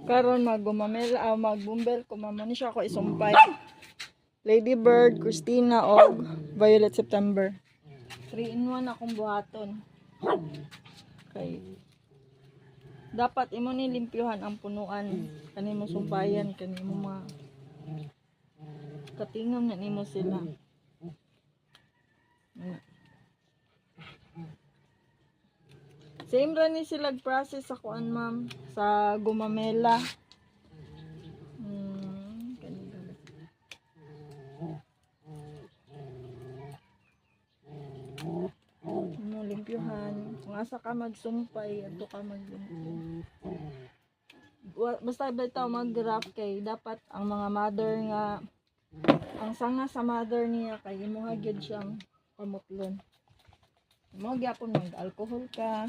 Karon magbumamela magbumbel ko mamani siya ko isumpay. Lady Bird, Christina og Violet September. 3 in 1 akong buhaton. Okay. Dapat imo ni limpyuhan ang punuan kanimo sumpayan kanimo katingam na nimo sila. Same ra ni sila process sa kuan ma'am sa gumamela. Mo limpyuhan kung asa ka magsumpay adto ka maglimpyo. Basta bitaw mag-graph kay dapat ang mga mother nga ang sanga sa mother niya kay imo gyud siyang pamutlon. Mo gyapon mag-alcohol ka.